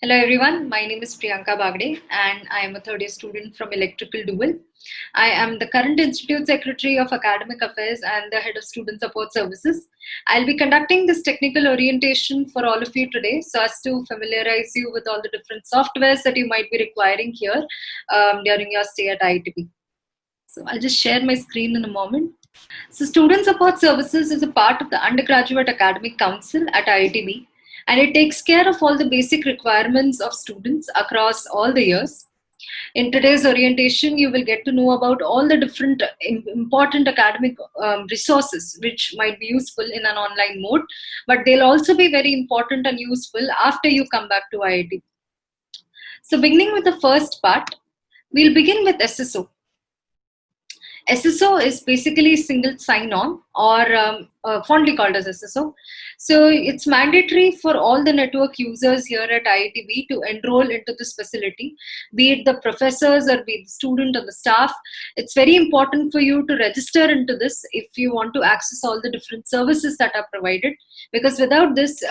Hello everyone, my name is Priyanka Bagde and I am a third year student from Electrical Dual. I am the current Institute Secretary of Academic Affairs and the Head of Student Support Services. I'll be conducting this technical orientation for all of you today so as to familiarize you with all the different softwares that you might be requiring here during your stay at IITB. So I'll just share my screen in a moment. So Student Support Services is a part of the Undergraduate Academic Council at IITB, and it takes care of all the basic requirements of students across all the years. In today's orientation, you will get to know about all the different important academic resources which might be useful in an online mode, but they'll also be very important and useful after you come back to IIT. So beginning with the first part, we'll begin with SSO. SSO is basically single sign-on or fondly called as SSO. So it's mandatory for all the network users here at IITB to enroll into this facility, be it the professors or be it the student or the staff. It's very important for you to register into this if you want to access all the different services that are provided, because without this,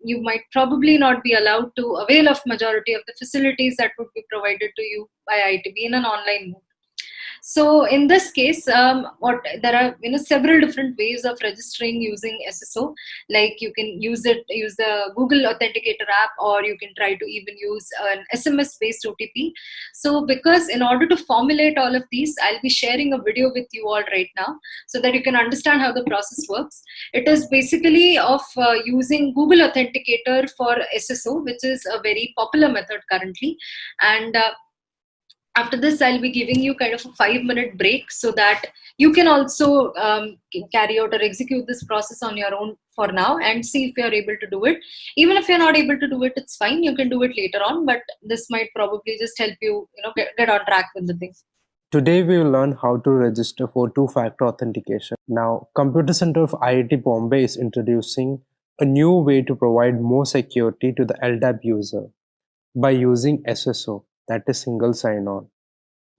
you might probably not be allowed to avail of majority of the facilities that would be provided to you by IITB in an online mode. So in this case, there are several different ways of registering using SSO. Like you can use the Google Authenticator app, or you can try to even use an SMS-based OTP. So because in order to formulate all of these, I'll be sharing a video with you all right now, so that you can understand how the process works. It is basically of using Google Authenticator for SSO, which is a very popular method currently, and after this I'll be giving you kind of a 5-minute break so that you can also carry out or execute this process on your own for now and see if you're able to do it. Even if you're not able to do it, it's fine, you can do it later on, but this might probably just help you, get on track with the things. Today we will learn how to register for two-factor authentication. Now, Computer Center of IIT Bombay is introducing a new way to provide more security to the LDAP user by using SSO, that is single sign-on.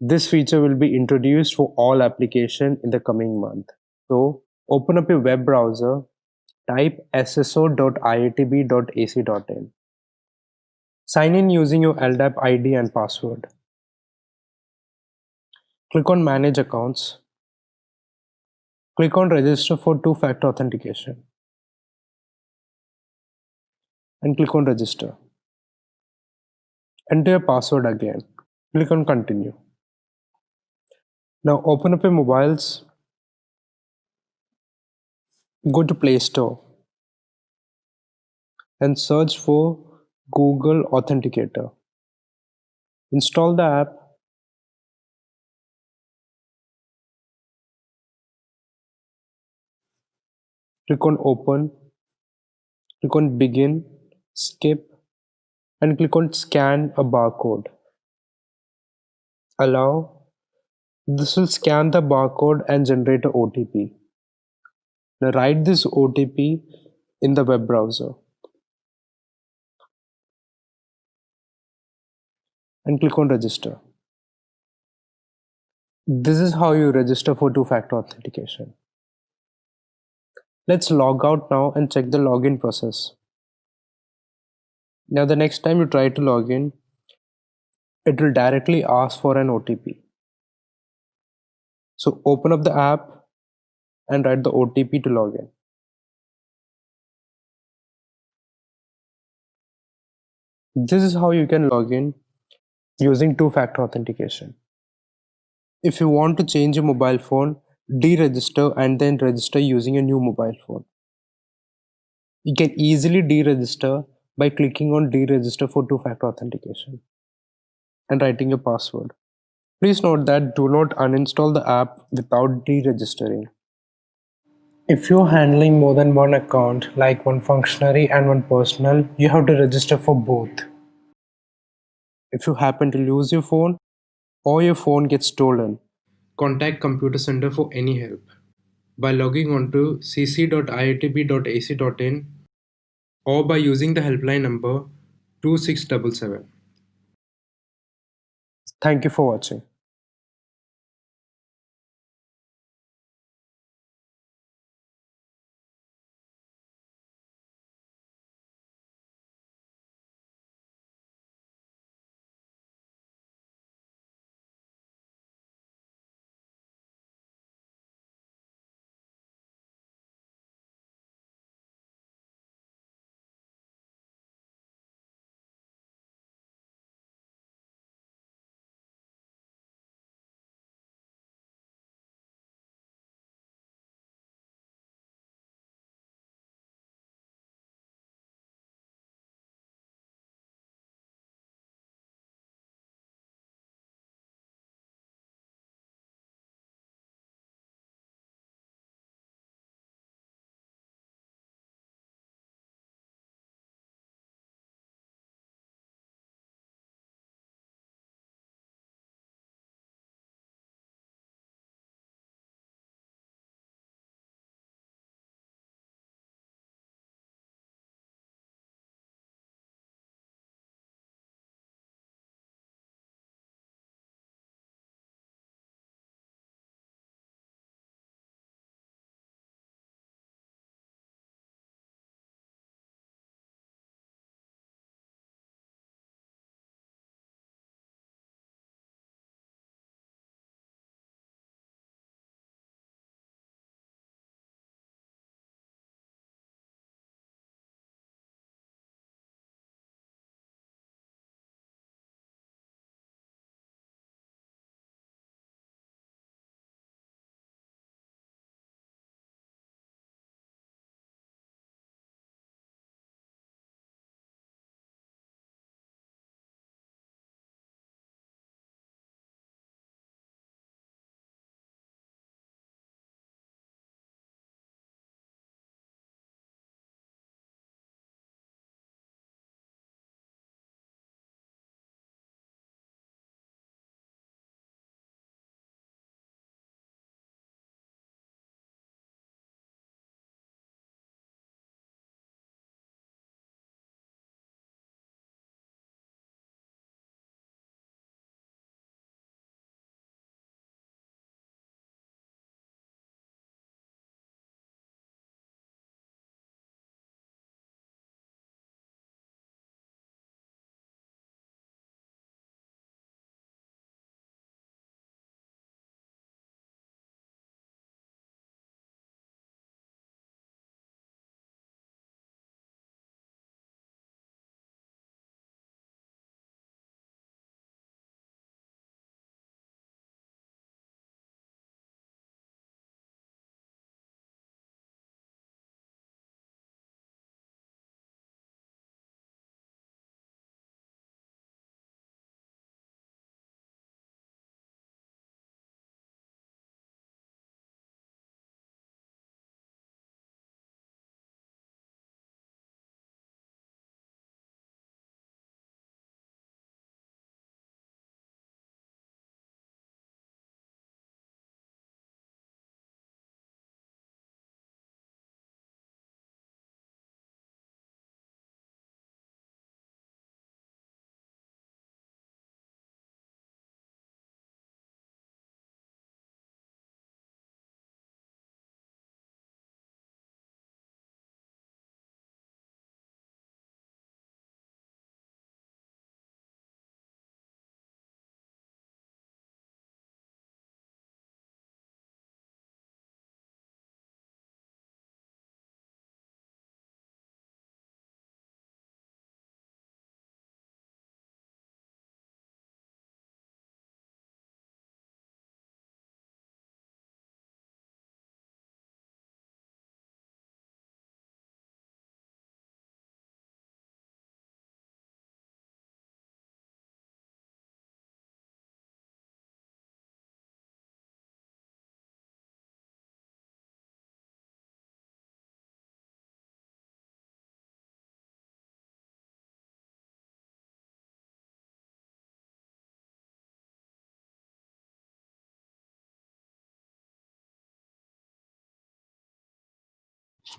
This feature will be introduced for all applications in the coming month. So, open up your web browser, type sso.iitb.ac.in. Sign in using your LDAP ID and password. Click on Manage Accounts. Click on Register for two-factor authentication and click on Register. Enter your password again. Click on Continue. Now open up your mobiles. Go to Play Store and search for Google Authenticator. Install the app. Click on Open. Click on Begin, Skip, and click on Scan a barcode. Allow. This will scan the barcode and generate a OTP. Now write this OTP in the web browser and click on Register. This is how you register for two-factor authentication. Let's log out now and check the login process. Now the next time you try to log in, it will directly ask for an OTP. So open up the app and write the OTP to log in. This is how you can log in using two-factor authentication. If you want to change your mobile phone, deregister and then register using a new mobile phone. You can easily deregister by clicking on deregister for two-factor authentication and writing your password. Please note that do not uninstall the app without deregistering. If you're handling more than one account, like one functionary and one personal, you have to register for both. If you happen to lose your phone or your phone gets stolen, contact Computer Center for any help by logging on to cc.iitb.ac.in or by using the helpline number 2677. Thank you for watching.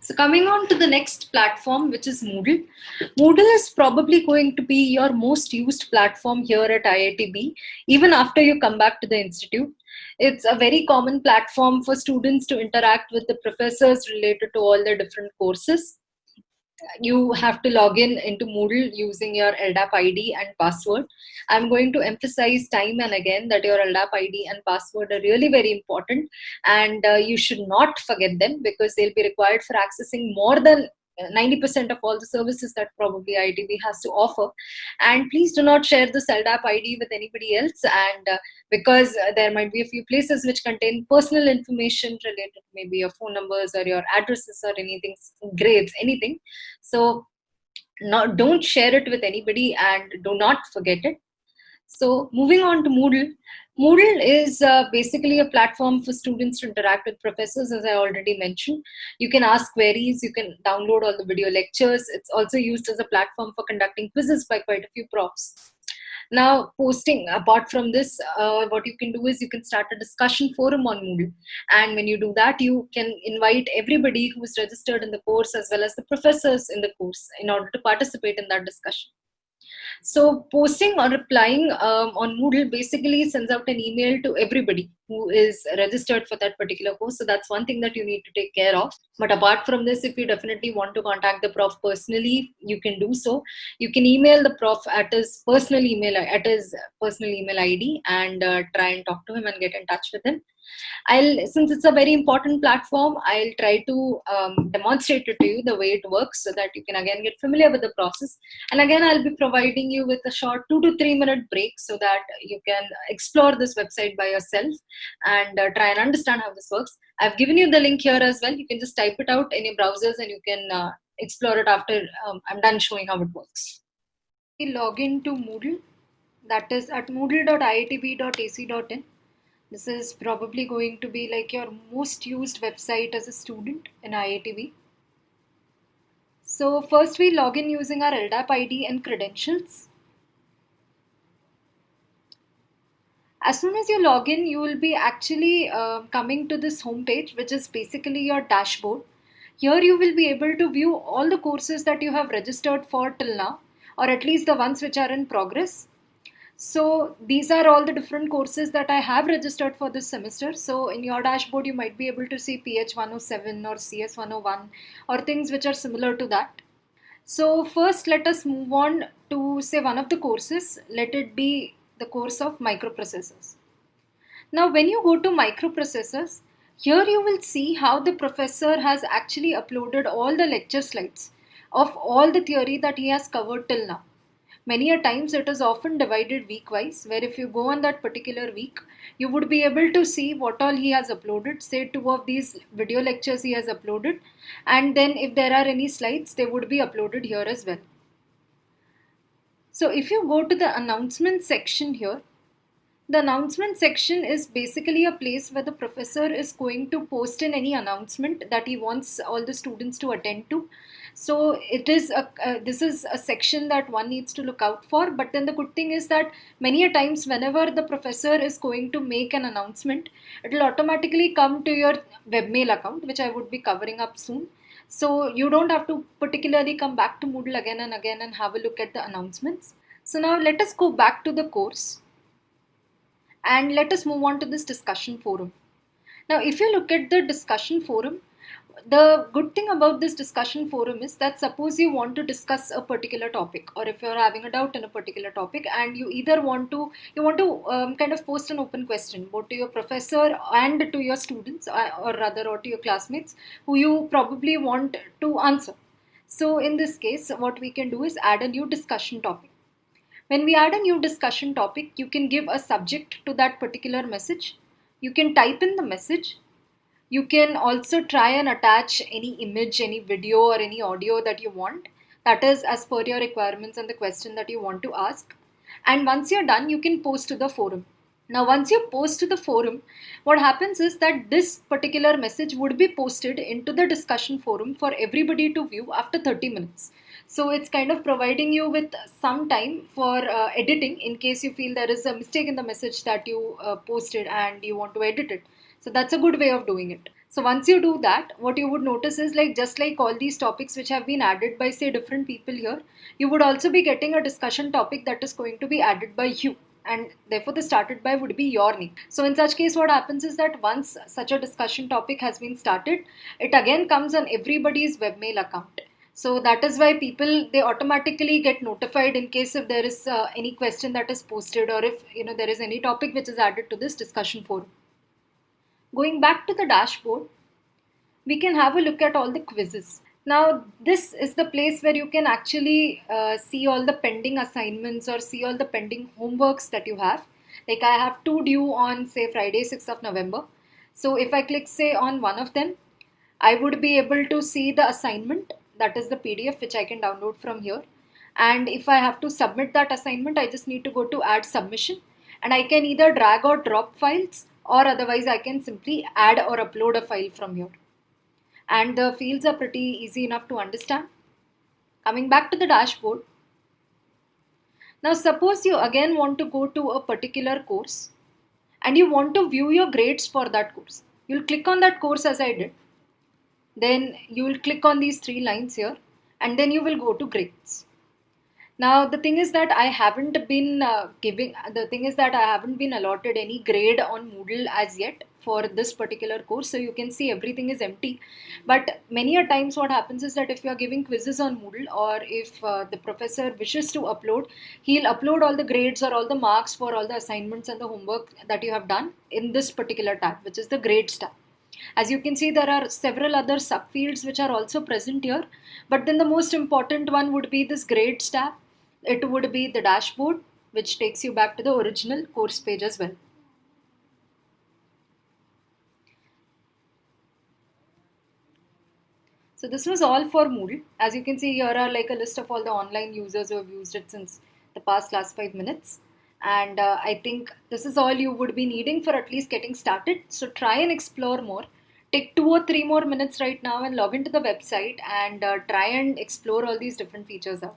So coming on to the next platform, which is Moodle. Moodle is probably going to be your most used platform here at IITB, even after you come back to the institute. It's a very common platform for students to interact with the professors related to all the different courses. You have to log in into Moodle using your LDAP ID and password. I'm going to emphasize time and again that your LDAP ID and password are really very important, and you should not forget them because they'll be required for accessing more than 90% of all the services that probably IITB has to offer. And please do not share this LDAP ID with anybody else, and because there might be a few places which contain personal information related to maybe your phone numbers or your addresses or anything, grades, anything. So don't share it with anybody and do not forget it. So moving on to Moodle. Moodle is basically a platform for students to interact with professors, as I already mentioned. You can ask queries, you can download all the video lectures. It's also used as a platform for conducting quizzes by quite a few profs. Now, posting, apart from this, what you can do is you can start a discussion forum on Moodle. And when you do that, you can invite everybody who is registered in the course as well as the professors in the course in order to participate in that discussion. So posting or replying on Moodle basically sends out an email to everybody who is registered for that particular course. So that's one thing that you need to take care of. But apart from this, if you definitely want to contact the prof personally, you can do so. You can email the prof at his personal email ID and try and talk to him and get in touch with him. Since it's a very important platform, I'll try to demonstrate it to you the way it works so that you can again get familiar with the process. And again, I'll be providing you with a short 2 to 3 minute break so that you can explore this website by yourself and try and understand how this works. I've given you the link here as well. You can just type it out in your browsers and you can explore it after I'm done showing how it works. We log into Moodle, that is at moodle.iitb.ac.in. This is probably going to be like your most used website as a student in IITB. So first we log in using our LDAP ID and credentials. As soon as you log in, you will be actually coming to this homepage, which is basically your dashboard. Here you will be able to view all the courses that you have registered for till now, or at least the ones which are in progress. So these are all the different courses that I have registered for this semester. So in your dashboard, you might be able to see PH 107 or CS 101 or things which are similar to that. So first let us move on to say one of the courses. Let it be the course of microprocessors. Now when you go to microprocessors, here you will see how the professor has actually uploaded all the lecture slides of all the theory that he has covered till now. Many a times it is often divided week-wise, where if you go on that particular week, you would be able to see what all he has uploaded. Say 2 of these video lectures he has uploaded, and then if there are any slides, they would be uploaded here as well. So if you go to the announcement section here, the announcement section is basically a place where the professor is going to post in any announcement that he wants all the students to attend to. So this is a section that one needs to look out for. But then the good thing is that many a times whenever the professor is going to make an announcement, it will automatically come to your Webmail account, which I would be covering up soon. So you don't have to particularly come back to Moodle again and have a look at the announcements. So now let us go back to the course. And let us move on to this discussion forum. Now, if you look at the discussion forum, the good thing about this discussion forum is that suppose you want to discuss a particular topic, or if you're having a doubt in a particular topic, and you either want to kind of post an open question both to your professor and to your students, or to your classmates who you probably want to answer. So in this case, what we can do is add a new discussion topic. When we add a new discussion topic, you can give a subject to that particular message. You can type in the message. You can also try and attach any image, any video, or any audio that you want. That is as per your requirements and the question that you want to ask. And once you're done, you can post to the forum. Now, once you post to the forum, what happens is that this particular message would be posted into the discussion forum for everybody to view after 30 minutes. So it's kind of providing you with some time for editing in case you feel there is a mistake in the message that you posted and you want to edit it. So that's a good way of doing it. So once you do that, what you would notice is like just like all these topics which have been added by say different people here, you would also be getting a discussion topic that is going to be added by you. And therefore the started by would be your name. So in such case, what happens is that once such a discussion topic has been started, it again comes on everybody's webmail account. So that is why people, they automatically get notified in case if there is any question that is posted, or if there is any topic which is added to this discussion forum. Going back to the dashboard, we can have a look at all the quizzes. Now, this is the place where you can actually see all the pending assignments or see all the pending homeworks that you have. Like I have two due on say Friday 6th of November. So if I click say on one of them, I would be able to see the assignment, that is the PDF which I can download from here. And if I have to submit that assignment, I just need to go to add submission, and I can either drag or drop files, or otherwise I can simply add or upload a file from here. And the fields are pretty easy enough to understand. Coming back to the dashboard, now suppose you again want to go to a particular course and you want to view your grades for that course. You'll click on that course as I did. Then you will click on these three lines here, and then you will go to grades. Now the thing is that I haven't been allotted any grade on Moodle as yet for this particular course, so you can see everything is empty. But many a times what happens is that if you are giving quizzes on Moodle, or if the professor wishes to upload, he'll upload all the grades or all the marks for all the assignments and the homework that you have done in this particular tab, which is the grades tab. As you can see, there are several other subfields which are also present here, but then the most important one would be this grades tab. It would be the dashboard, which takes you back to the original course page as well. So this was all for Moodle. As you can see, here are like a list of all the online users who have used it since the past last 5 minutes. And I think this is all you would be needing for at least getting started. So try and explore more. Take 2 or 3 more minutes right now and log into the website and try and explore all these different features out.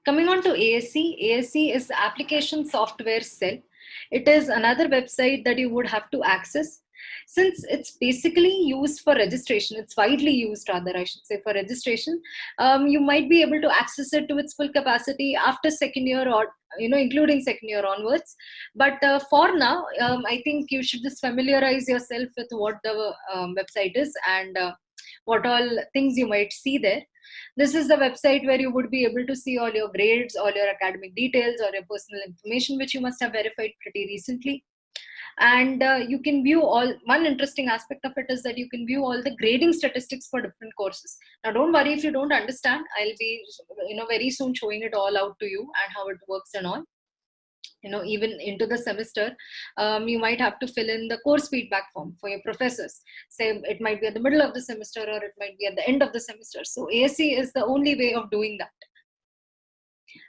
Coming on to ASC is the application software cell. It is another website that you would have to access. Since it's basically used for registration, it's widely used rather, I should say, for registration. You might be able to access it to its full capacity after second year, or including second year onwards. But for now, I think you should just familiarize yourself with what the website is, and what all things you might see there. This is the website where you would be able to see all your grades, all your academic details, or your personal information, which you must have verified pretty recently. And you can view one interesting aspect of it is that you can view all the grading statistics for different courses. Now, don't worry if you don't understand. I'll be, very soon showing it all out to you and how it works and all. Even into the semester, you might have to fill in the course feedback form for your professors. Say it might be at the middle of the semester, or it might be at the end of the semester. So ASC is the only way of doing that.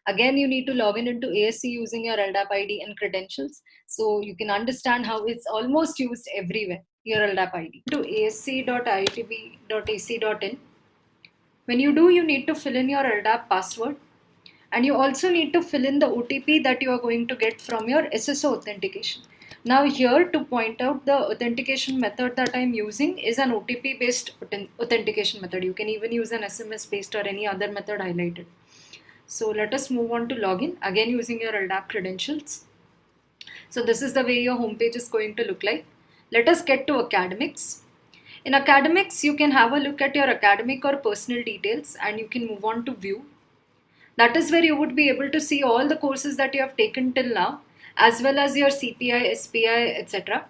Again, you need to log in into ASC using your LDAP ID and credentials, so you can understand how it's almost used everywhere, your LDAP ID. To asc.iitb.ac.in. When you do, you need to fill in your LDAP password. And you also need to fill in the OTP that you are going to get from your SSO authentication. Now here, to point out, the authentication method that I'm using is an OTP based authentication method. You can even use an SMS based or any other method highlighted. So let us move on to login, again using your LDAP credentials. So this is the way your homepage is going to look like. Let us get to academics. In academics, you can have a look at your academic or personal details, and you can move on to view. That is where you would be able to see all the courses that you have taken till now, as well as your CPI, SPI, etc.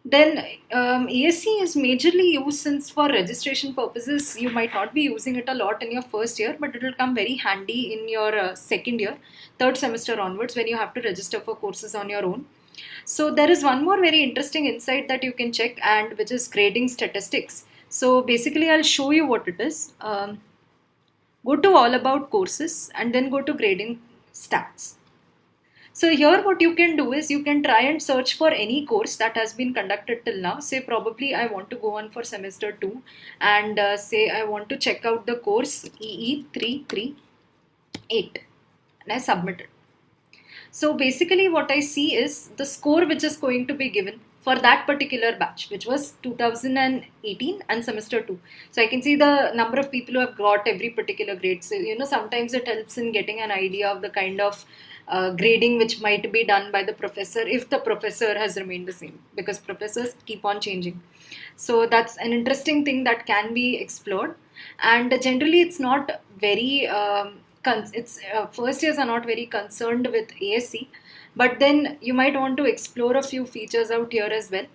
Then ASC is majorly used since for registration purposes. You might not be using it a lot in your first year, but it will come very handy in your second year, third semester onwards, when you have to register for courses on your own. So there is one more very interesting insight that you can check, and which is grading statistics. So basically, I'll show you what it is. Go to all about courses and then go to grading stats. So here what you can do is you can try and search for any course that has been conducted till now. Say probably I want to go on for semester 2, and say I want to check out the course EE338, and I submit it. So basically what I see is the score which is going to be given for that particular batch, which was 2018 and semester 2. So I can see the number of people who have got every particular grade. So, sometimes it helps in getting an idea of the kind of grading which might be done by the professor, if the professor has remained the same, because professors keep on changing. So that's an interesting thing that can be explored. And generally it's not very first years are not very concerned with ASC, but then you might want to explore a few features out here as well,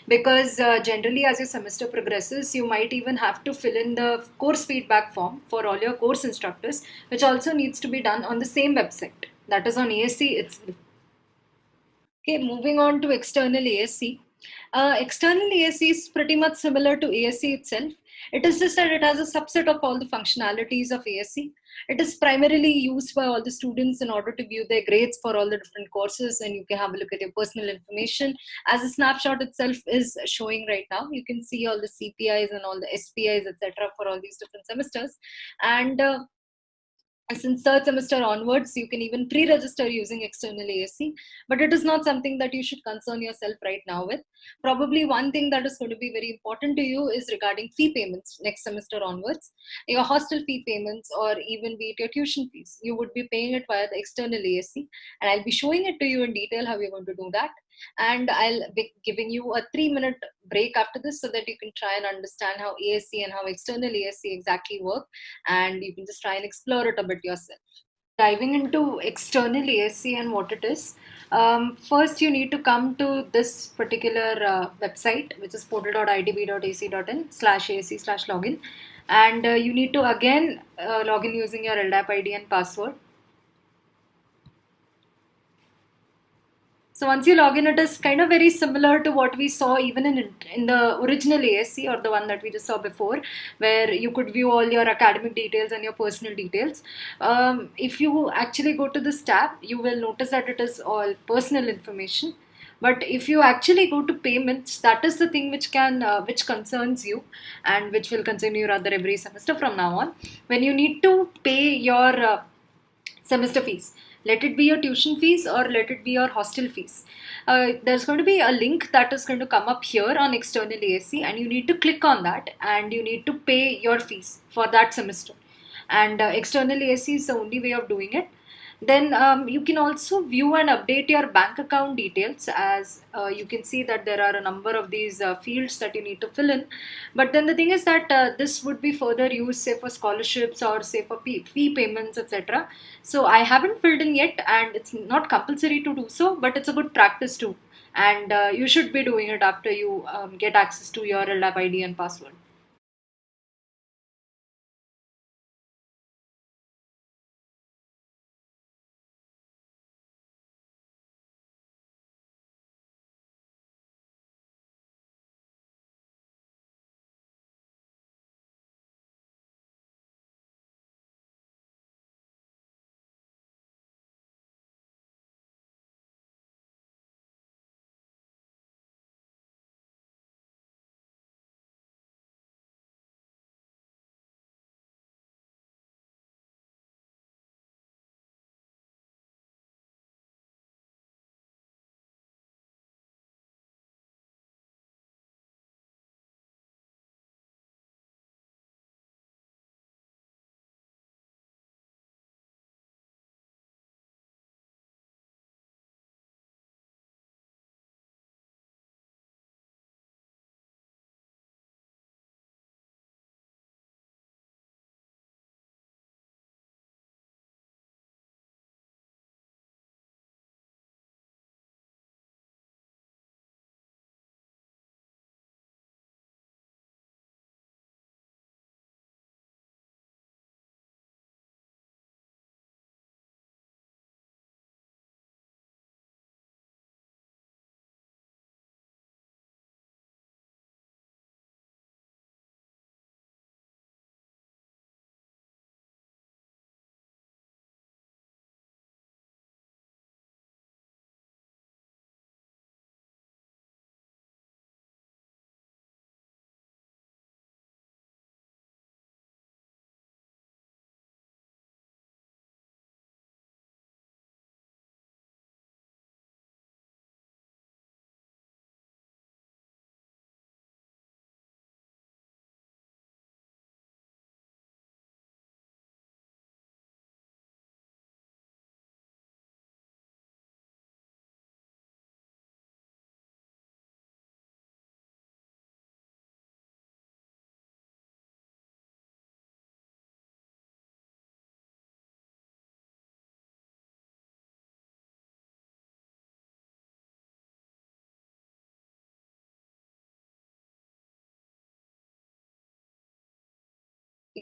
because generally as your semester progresses, you might even have to fill in the course feedback form for all your course instructors, which also needs to be done on the same website, that is on ASC itself. Okay, moving on to external ASC. External ASC is pretty much similar to ASC itself. It is just that it has a subset of all the functionalities of ASC. It is primarily used by all the students in order to view their grades for all the different courses, and you can have a look at your personal information. As a snapshot itself is showing right now, you can see all the CPIs and all the SPIs, etc., for all these different semesters. And since third semester onwards, you can even pre-register using external ASC, but it is not something that you should concern yourself right now with. Probably one thing that is going to be very important to you is regarding fee payments next semester onwards. Your hostel fee payments, or even be it your tuition fees, you would be paying it via the external ASC, and I'll be showing it to you in detail how you're going to do that. And I'll be giving you a 3-minute break after this, so that you can try and understand how ASC and how external ASC exactly work, and you can just try and explore it a bit yourself. Diving into external ASC and what it is, first you need to come to this particular website, which is portal.itb.ac.in/ASC/login, and you need to again log in using your LDAP ID and password. So once you log in, it is kind of very similar to what we saw even in the original ASC, or the one that we just saw before, where you could view all your academic details and your personal details. If you actually go to this tab, you will notice that it is all personal information. But if you actually go to payments, that is the thing which concerns you, and which will concern you rather every semester from now on, when you need to pay your semester fees. Let it be your tuition fees or let it be your hostel fees. There's going to be a link that is going to come up here on external ASC, and you need to click on that and you need to pay your fees for that semester. And external ASC is the only way of doing it. Then you can also view and update your bank account details, as you can see that there are a number of these fields that you need to fill in. But then the thing is that this would be further used, say, for scholarships or say for fee payments, etc. So I haven't filled in yet, and it's not compulsory to do so, but it's a good practice too. And you should be doing it after you get access to your LDAP ID and password.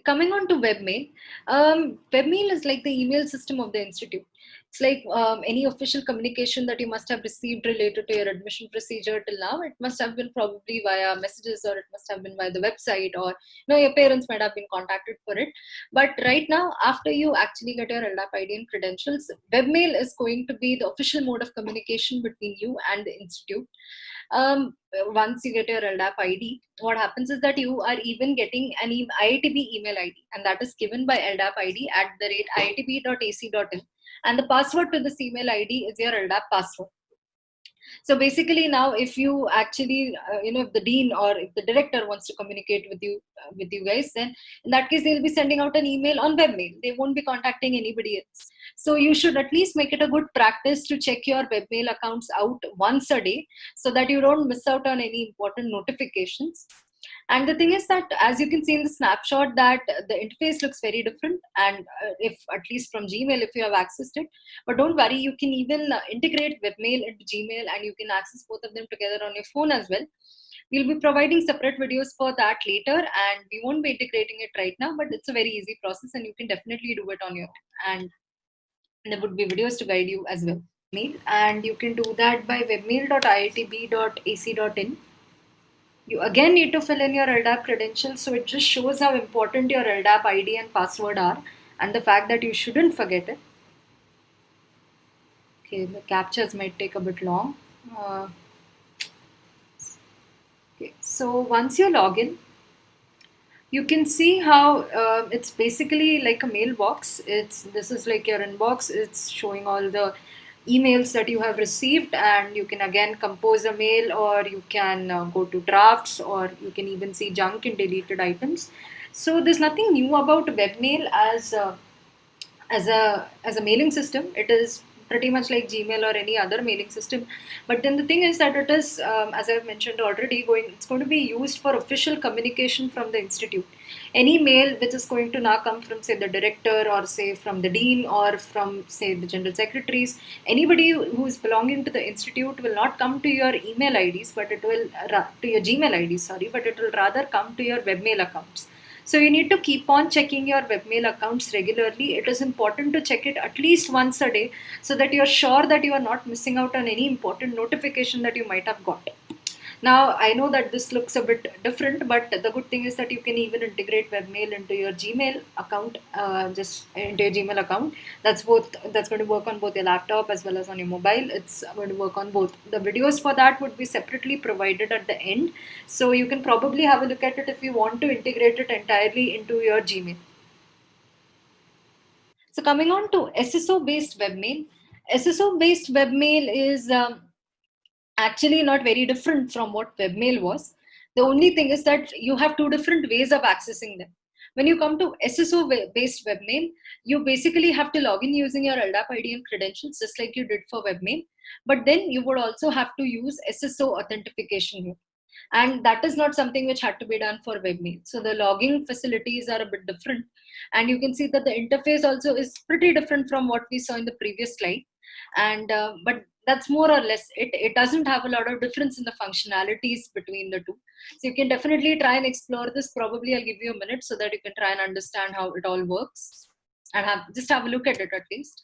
Coming on to Webmail, Webmail is like the email system of the institute. It's like any official communication that you must have received related to your admission procedure till now. It must have been probably via messages, or it must have been via the website, or your parents might have been contacted for it. But right now, after you actually get your LDAP ID and credentials, Webmail is going to be the official mode of communication between you and the institute. Once you get your LDAP ID, what happens is that you are even getting an IITB email ID, and that is given by LDAP ID @iitb.ac.in, and the password to this email ID is your LDAP password. So basically, now if you actually, if the dean or if the director wants to communicate with you guys, then in that case they'll be sending out an email on webmail. They won't be contacting anybody else. So you should at least make it a good practice to check your webmail accounts out once a day, so that you don't miss out on any important notifications. And the thing is that, as you can see in the snapshot, that the interface looks very different. And if at least from Gmail, if you have accessed it, but don't worry, you can even integrate Webmail into Gmail, and you can access both of them together on your phone as well. We'll be providing separate videos for that later, and we won't be integrating it right now, but it's a very easy process, and you can definitely do it on your own. And there would be videos to guide you as well. And you can do that by webmail.iitb.ac.in. You again need to fill in your LDAP credentials, so it just shows how important your LDAP ID and password are, and the fact that you shouldn't forget it. Okay, the captchas might take a bit long. Uh, okay. So once you log in, you can see how it's basically like a mailbox. This is like your inbox. It's showing all the emails that you have received, and you can again compose a mail, or you can go to drafts, or you can even see junk and deleted items. So there's nothing new about webmail as a mailing system. It is pretty much like Gmail or any other mailing system. But then the thing is that it is, as I've mentioned already, it's going to be used for official communication from the institute. Any mail which is going to now come from, say, the director, or say from the dean, or from, say, the general secretaries, anybody who is belonging to the institute will not come to your email IDs, but it will to your Gmail IDs, sorry, but it will rather come to your webmail accounts. So you need to keep on checking your webmail accounts regularly. It is important to check it at least once a day, so that you're sure that you are not missing out on any important notification that you might have got. Now, I know that this looks a bit different, but the good thing is that you can even integrate webmail into your Gmail account, just into your Gmail account. That's going to work on both your laptop as well as on your mobile. It's going to work on both. The videos for that would be separately provided at the end, so you can probably have a look at it if you want to integrate it entirely into your Gmail. So coming on to SSO based webmail. SSO based webmail is actually not very different from what webmail was. The only thing is that you have two different ways of accessing them. When you come to SSO based webmail, you basically have to log in using your LDAP ID and credentials, just like you did for webmail. But then you would also have to use SSO authentication here. And that is not something which had to be done for webmail. So the logging facilities are a bit different. And you can see that the interface also is pretty different from what we saw in the previous slide. And but that's more or less it. It doesn't have a lot of difference in the functionalities between the two. So you can definitely try and explore this. Probably I'll give you a minute so that you can try and understand how it all works, and have a look at it at least.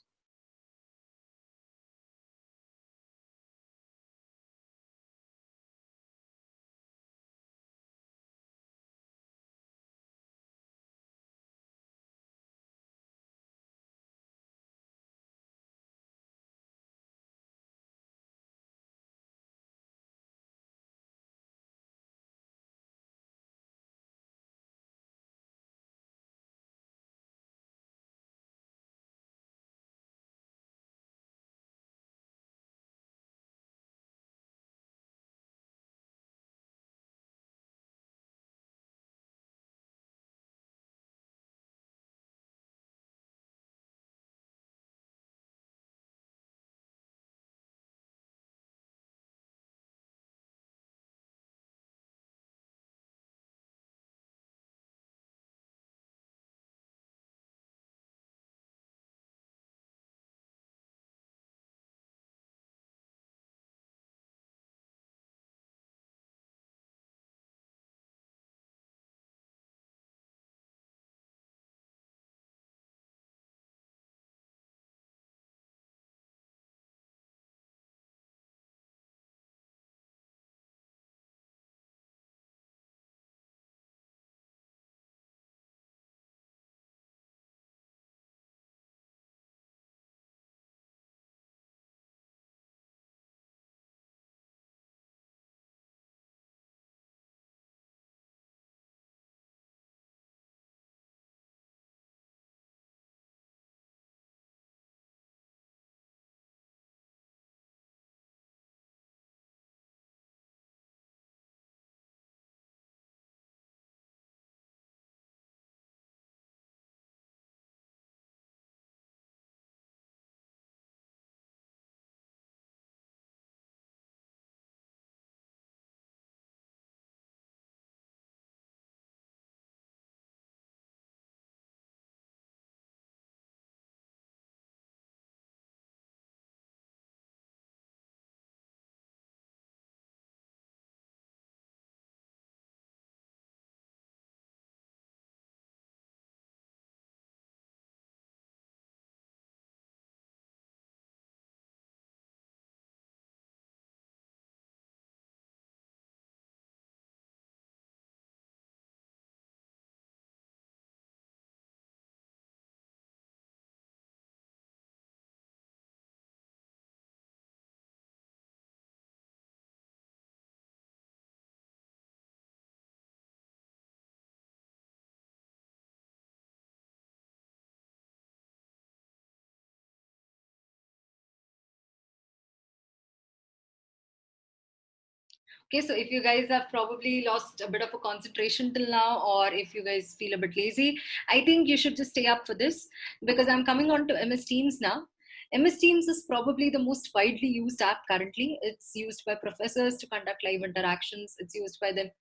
Okay, so if you guys have probably lost a bit of a concentration till now, or if you guys feel a bit lazy, I think you should just stay up for this, because I'm coming on to MS Teams now. MS Teams is probably the most widely used app currently. It's used by professors to conduct live interactions. It's used by them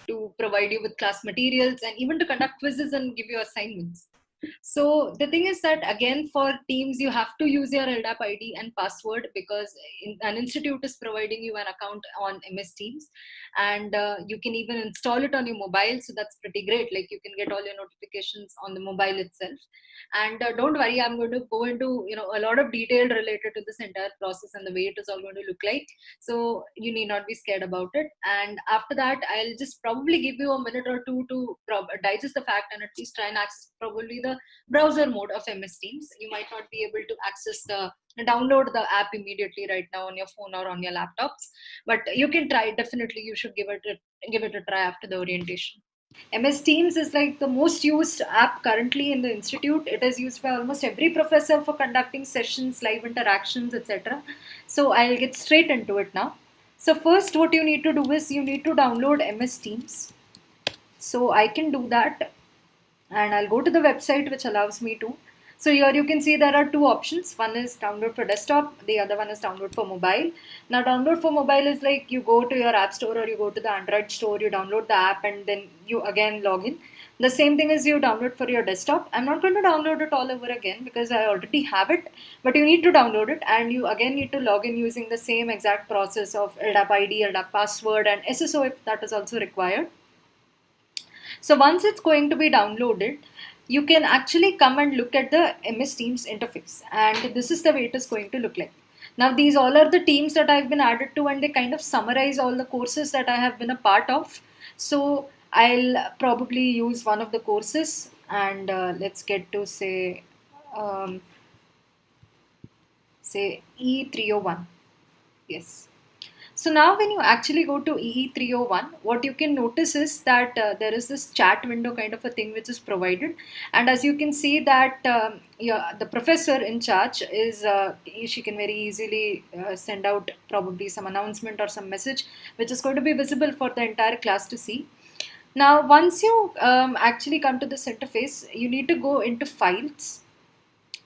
to provide you with class materials and even to conduct quizzes and give you assignments. So the thing is that again, for Teams, you have to use your LDAP ID and password, because an institute is providing you an account on MS Teams, and you can even install it on your mobile. So that's pretty great. Like, you can get all your notifications on the mobile itself. And don't worry, I'm going to go into a lot of detail related to this entire process and the way it is all going to look like. So you need not be scared about it. And after that, I'll just probably give you a minute or two to digest the fact and at least try and access probably the browser mode of MS Teams. You might not be able to access the download the app immediately right now on your phone or on your laptops, but you can try. Definitely, you should give it a try after the orientation. MS Teams is like the most used app currently in the institute. It is used by almost every professor for conducting sessions, live interactions, etc. So I'll get straight into it now. So first, what you need to do is you need to download MS Teams. So I can do that, and I'll go to the website which allows me to. So here you can see there are two options. One is download for desktop, the other one is download for mobile. Now download for mobile is like you go to your app store or you go to the Android store, you download the app and then you again log in. The same thing is you download for your desktop. I'm not going to download it all over again because I already have it, but you need to download it and you again need to log in using the same exact process of LDAP ID, LDAP password and SSO if that is also required. So once it's going to be downloaded, you can actually come and look at the MS Teams interface, and this is the way it is going to look like. Now these all are the teams that I've been added to, and they kind of summarize all the courses that I have been a part of. So I'll probably use one of the courses, and let's get to um, say E301. Yes. So now when you actually go to EE301, what you can notice is that there is this chat window kind of a thing which is provided. And as you can see that the professor in charge is, she can very easily send out probably some announcement or some message which is going to be visible for the entire class to see. Now, once you actually come to this interface, you need to go into files.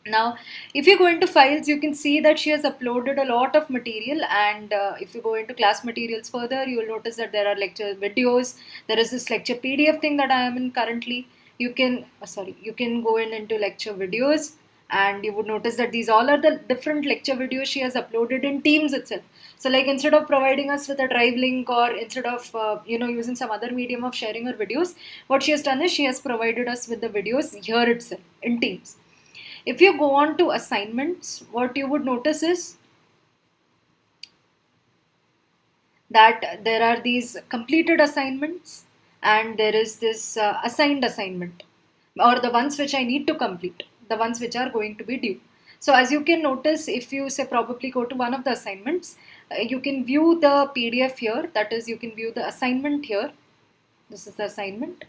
Now, if you go into files, you can see that she has uploaded a lot of material, and if you go into class materials further, you will notice that there are lecture videos. There is this lecture PDF thing that I am in currently. You can, you can go into lecture videos, and you would notice that these all are the different lecture videos she has uploaded in Teams itself. So like, instead of providing us with a drive link or instead of using some other medium of sharing her videos, what she has done is she has provided us with the videos here itself in Teams. If you go on to assignments, what you would notice is that there are these completed assignments and there is this assigned assignment, or the ones which I need to complete, the ones which are going to be due. So as you can notice, if you say probably go to one of the assignments, you can view the PDF here. That is, you can view the assignment here. This is the assignment.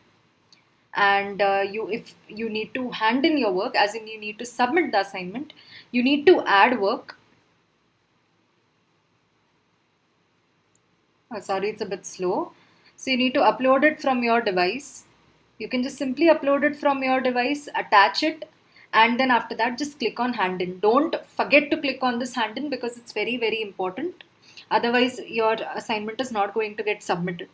And if you need to hand in your work, as in you need to submit the assignment, you need to add work. Sorry, it's a bit slow. So you need to upload it from your device. You can just simply upload it from your device, attach it, and then after that just click on hand in. Don't forget to click on this hand in because it's very, very important. Otherwise your assignment is not going to get submitted.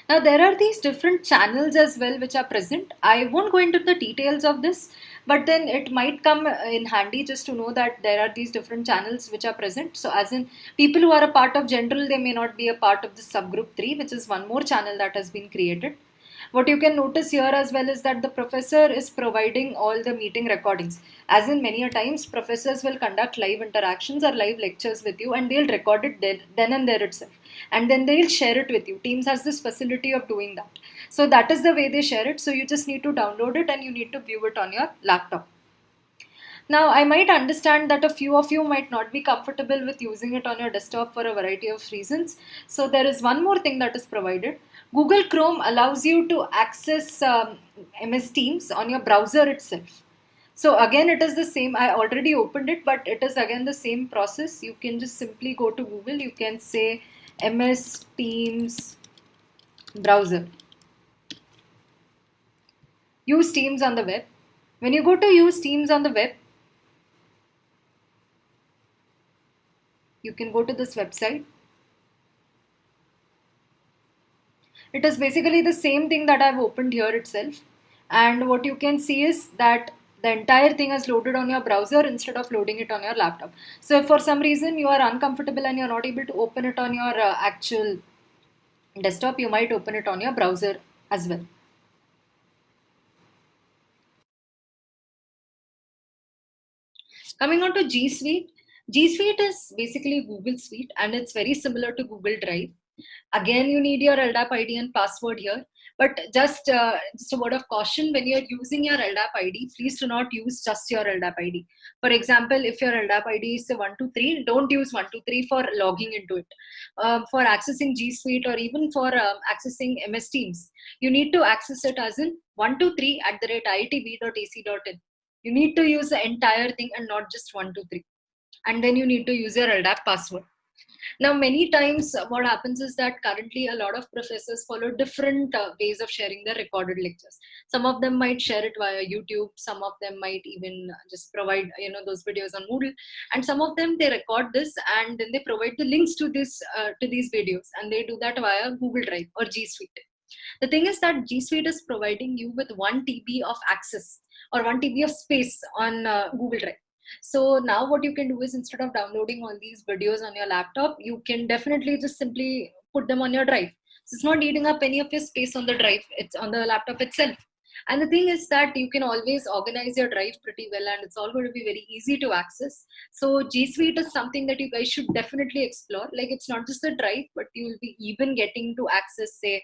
Now there are these different channels as well which are present. I won't go into the details of this, but then it might come in handy just to know that there are these different channels which are present. So as in, people who are a part of general, they may not be a part of the subgroup 3, which is one more channel that has been created. What you can notice here as well is that the professor is providing all the meeting recordings. As in, many a times professors will conduct live interactions or live lectures with you, and they'll record it then and there itself, and then they'll share it with you. Teams has this facility of doing that. So that is the way they share it. So you just need to download it and you need to view it on your laptop. Now, I might understand that a few of you might not be comfortable with using it on your desktop for a variety of reasons. So there is one more thing that is provided. Google Chrome allows you to access MS Teams on your browser itself. So again, it is the same. I already opened it, but it is again the same process. You can just simply go to Google. You can say MS Teams browser. Use Teams on the web. When you go to use Teams on the web, you can go to this website. It is basically the same thing that I've opened here itself. And what you can see is that the entire thing is loaded on your browser instead of loading it on your laptop. So if for some reason you are uncomfortable and you're not able to open it on your actual desktop, you might open it on your browser as well. Coming on to G Suite. G Suite is basically Google Suite and it's very similar to Google Drive. Again, you need your LDAP ID and password here. But just a word of caution, when you're using your LDAP ID, please do not use just your LDAP ID. For example, if your LDAP ID is 123, don't use 123 for logging into it. For accessing G Suite or even for accessing MS Teams, you need to access it as in 123@iitb.ac.in. You need to use the entire thing and not just 123. And then you need to use your LDAP password. Now, many times what happens is that currently a lot of professors follow different ways of sharing their recorded lectures. Some of them might share it via YouTube. Some of them might even just provide, those videos on Moodle. And some of them, they record this and then they provide the links to these videos. And they do that via Google Drive or G Suite. The thing is that G Suite is providing you with 1 TB of access or 1 TB of space on Google Drive. So now what you can do is, instead of downloading all these videos on your laptop, you can definitely just simply put them on your drive. So it's not eating up any of your space on the drive, it's on the laptop itself. And the thing is that you can always organize your drive pretty well and it's all going to be very easy to access. So G Suite is something that you guys should definitely explore. Like, it's not just the drive, but you'll be even getting to access, say,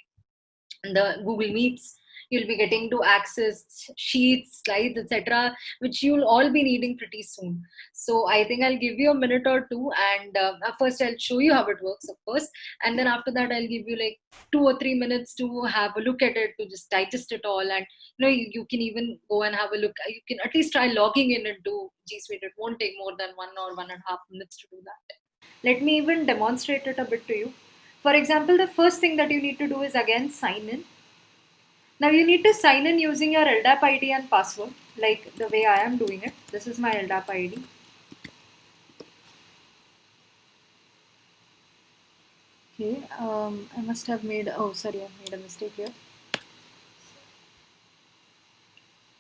the Google Meets. You'll be getting to access sheets, slides, etc., which you'll all be needing pretty soon. So I think I'll give you a minute or two, and first I'll show you how it works, of course, and then after that I'll give you like 2 or 3 minutes to have a look at it, to just digest it all, and you can even go and have a look. You can at least try logging in into G Suite. It won't take more than 1 or 1.5 minutes to do that. Let me even demonstrate it a bit to you. For example, the first thing that you need to do is again sign in. Now you need to sign in using your LDAP ID and password, like the way I am doing it. This is my LDAP ID. Okay, I must have made, oh sorry, I made a mistake here.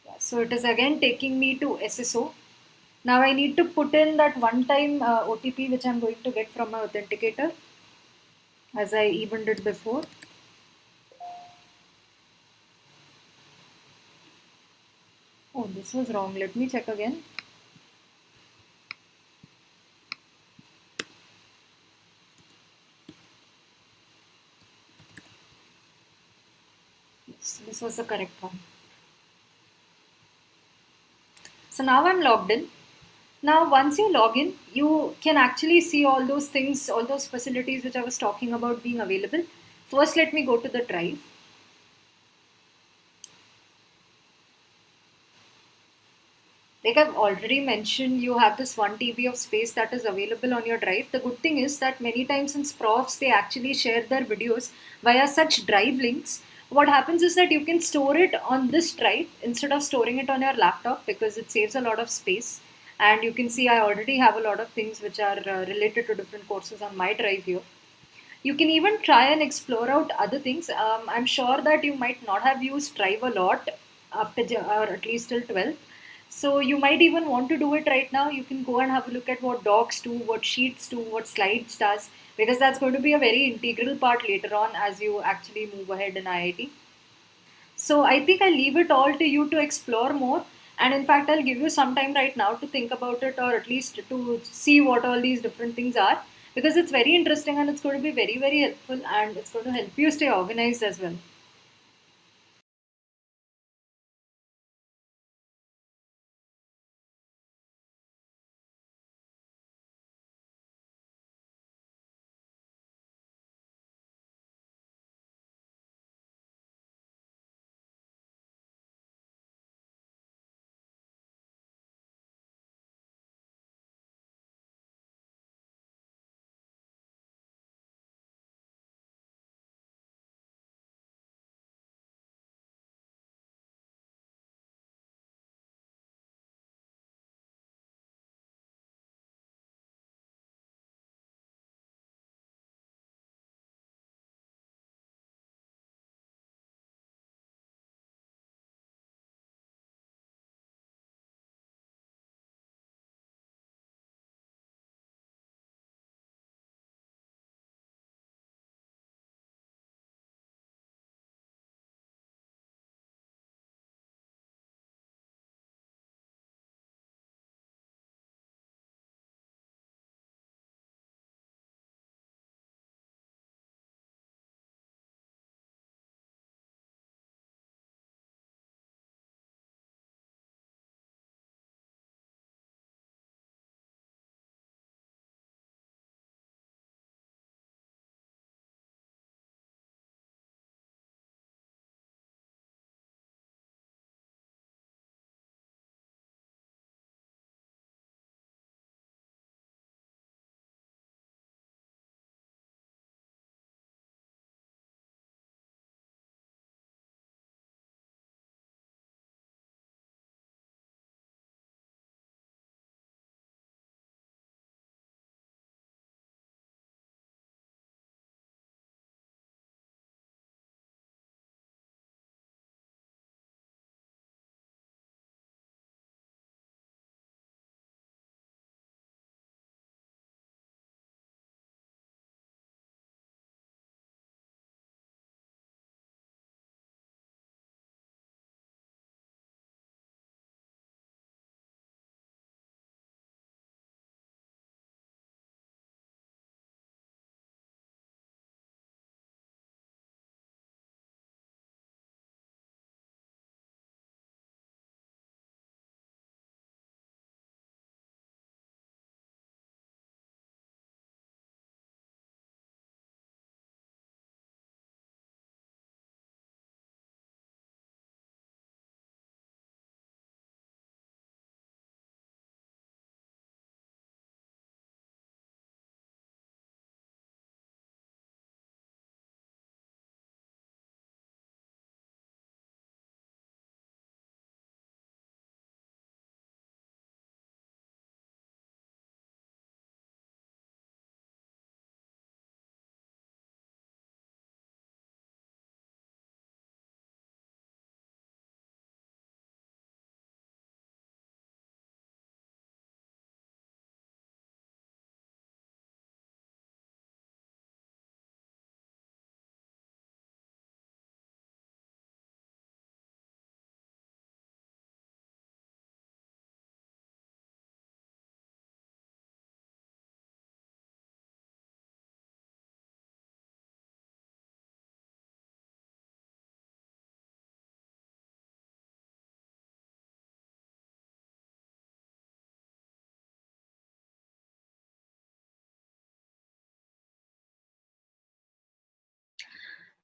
Yeah, so it is again taking me to SSO. Now I need to put in that one-time OTP which I'm going to get from my authenticator, as I even did before. Oh, this was wrong. Let me check again. Yes, this was the correct one. So now I'm logged in. Now, once you log in, you can actually see all those things, all those facilities which I was talking about being available. First, let me go to the drive. Like I've already mentioned, you have this 1 TB of space that is available on your drive. The good thing is that many times since profs, they actually share their videos via such drive links. What happens is that you can store it on this drive instead of storing it on your laptop, because it saves a lot of space. And you can see I already have a lot of things which are related to different courses on my drive here. You can even try and explore out other things. I'm sure that you might not have used Drive a lot after, or at least till 12th. So you might even want to do it right now. You can go and have a look at what docs do, what sheets do, what slides does, because that's going to be a very integral part later on as you actually move ahead in IIT. So I think I leave it all to you to explore more. And in fact, I'll give you some time right now to think about it, or at least to see what all these different things are, because it's very interesting and it's going to be very, very helpful, and it's going to help you stay organized as well.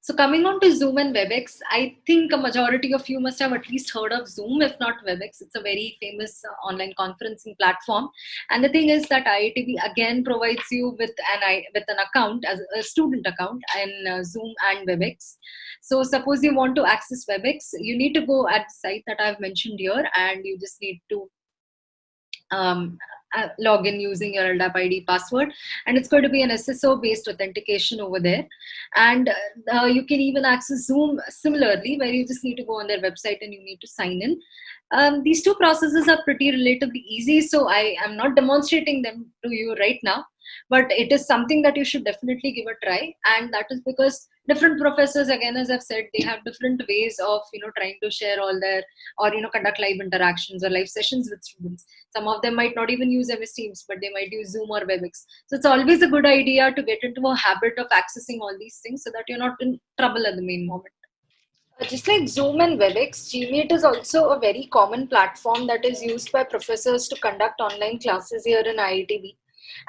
So coming on to Zoom and Webex, I think a majority of you must have at least heard of Zoom, if not Webex. It's a very famous online conferencing platform. And the thing is that IITB again provides you with an account, as a student account, in Zoom and Webex. So suppose you want to access Webex, you need to go at the site that I've mentioned here, and you just need to log in using your LDAP ID password, and it's going to be an SSO based authentication over there. And you can even access Zoom similarly, where you just need to go on their website and you need to sign in. These two processes are pretty relatively easy, so I am not demonstrating them to you right now, but it is something that you should definitely give a try. And that is because different professors, again, as I've said, they have different ways of trying to share all their, or conduct live interactions or live sessions with students. Some of them might not even use MS Teams, but they might use Zoom or Webex. So it's always a good idea to get into a habit of accessing all these things so that you're not in trouble at the main moment. Just like Zoom and Webex, Gmeet is also a very common platform that is used by professors to conduct online classes here in IITB.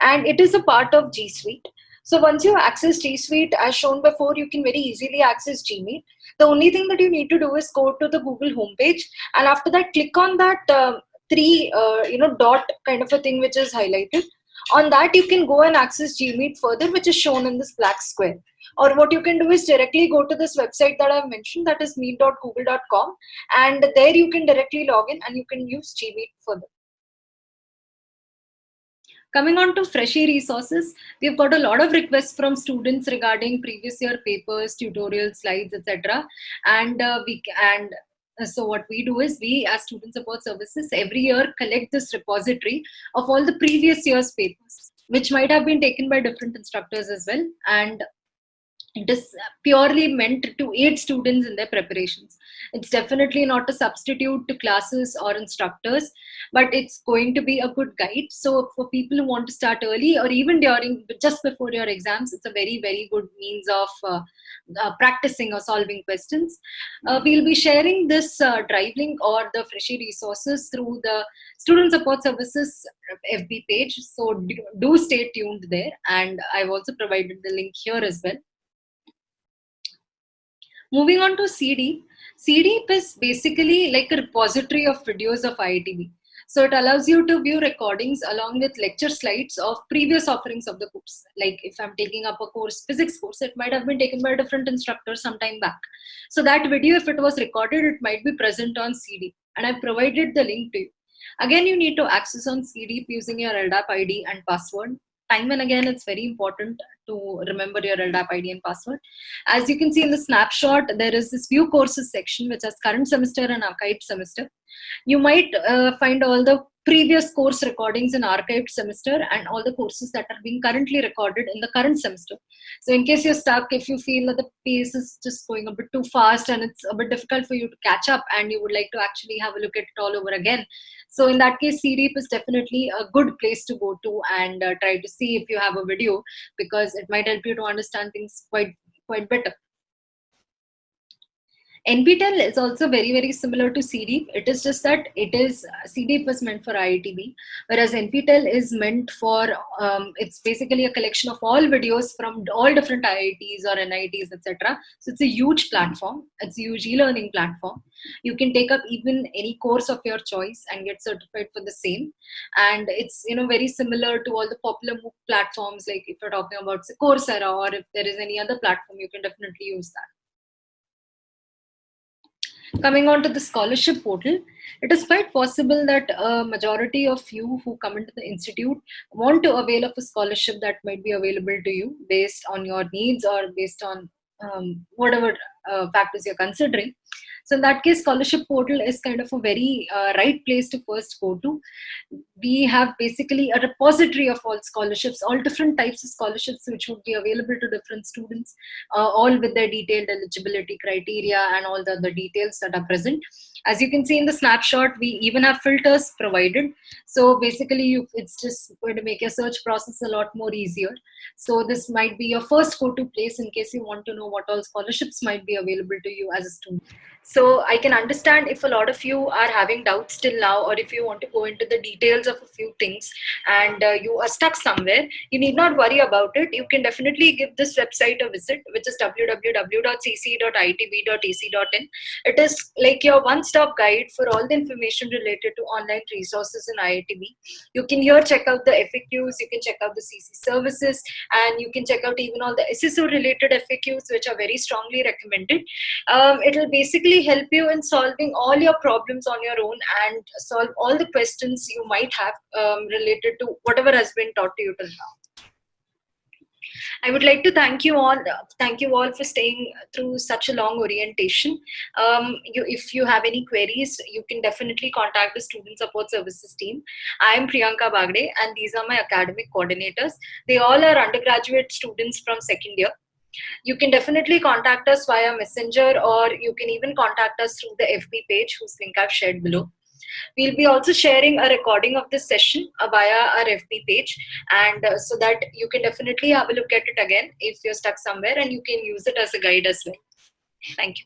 And it is a part of G Suite. So once you access G Suite, as shown before, you can very easily access Gmeet. The only thing that you need to do is go to the Google homepage, and after that, click on that three, dot kind of a thing which is highlighted. On that, you can go and access Gmeet further, which is shown in this black square. Or what you can do is directly go to this website that I've mentioned, that is meet.google.com, and there you can directly log in and you can use Gmeet further. Coming on to Freshie Resources, we've got a lot of requests from students regarding previous year papers, tutorials, slides, etc. So what we do is, we as Student Support Services every year collect this repository of all the previous year's papers, which might have been taken by different instructors as well. And it is purely meant to aid students in their preparations. It's definitely not a substitute to classes or instructors, but it's going to be a good guide. So for people who want to start early, or even during, just before your exams, it's a very, very good means of practicing or solving questions. We'll be sharing this drive link or the Freshie Resources through the Student Support Services FB page. So do stay tuned there. And I've also provided the link here as well. Moving on to CDEEP. CDEEP is basically like a repository of videos of IITB. So it allows you to view recordings along with lecture slides of previous offerings of the course. Like if I'm taking up a course, physics course, it might have been taken by a different instructor some time back. So that video, if it was recorded, it might be present on CDEEP. And I've provided the link to you. Again, you need to access on CDEEP using your LDAP ID and password. Time and again, it's very important to remember your LDAP ID and password. As you can see in the snapshot, there is this view courses section, which has current semester and archived semester. You might find all the previous course recordings in archived semester and all the courses that are being currently recorded in the current semester. So in case you're stuck, if you feel that the pace is just going a bit too fast and it's a bit difficult for you to catch up and you would like to actually have a look at it all over again, so in that case, CDEEP is definitely a good place to go to and try to see if you have a video, because it might help you to understand things quite better. NPTEL is also very, very similar to CDEEP. It is just that CDEEP was meant for IITB, whereas NPTEL is meant for, it's basically a collection of all videos from all different IITs or NITs, etc. So it's a huge platform. It's a huge e-learning platform. You can take up even any course of your choice and get certified for the same. And it's very similar to all the popular MOOC platforms, like if you're talking about Coursera, or if there is any other platform, you can definitely use that. Coming on to the scholarship portal, it is quite possible that a majority of you who come into the institute want to avail of a scholarship that might be available to you based on your needs or based on whatever factors you're considering. So in that case, scholarship portal is kind of a very right place to first go to. We have basically a repository of all scholarships, all different types of scholarships which would be available to different students, all with their detailed eligibility criteria and all the other details that are present. As you can see in the snapshot, we even have filters provided. So basically, it's just going to make your search process a lot more easier. So this might be your first go-to place in case you want to know what all scholarships might be available to you as a student. So I can understand if a lot of you are having doubts till now, or if you want to go into the details of a few things and you are stuck somewhere, you need not worry about it. You can definitely give this website a visit, which is www.cc.itb.ac.in. It is like your one-stop guide for all the information related to online resources in IITB. You can here check out the FAQs, you can check out the CC services, and you can check out even all the SSO related FAQs, which are very strongly recommended. It will basically help you in solving all your problems on your own and solve all the questions you might have related to whatever has been taught to you till now. I would like to thank you all for staying through such a long orientation. If you have any queries, you can definitely contact the Student Support Services team. I am Priyanka Bagde, and these are my academic coordinators. They all are undergraduate students from second year. You can definitely contact us via Messenger, or you can even contact us through the FB page, whose link I've shared below. We'll be also sharing a recording of this session via our FB page, and so that you can definitely have a look at it again if you're stuck somewhere, and you can use it as a guide as well. Thank you.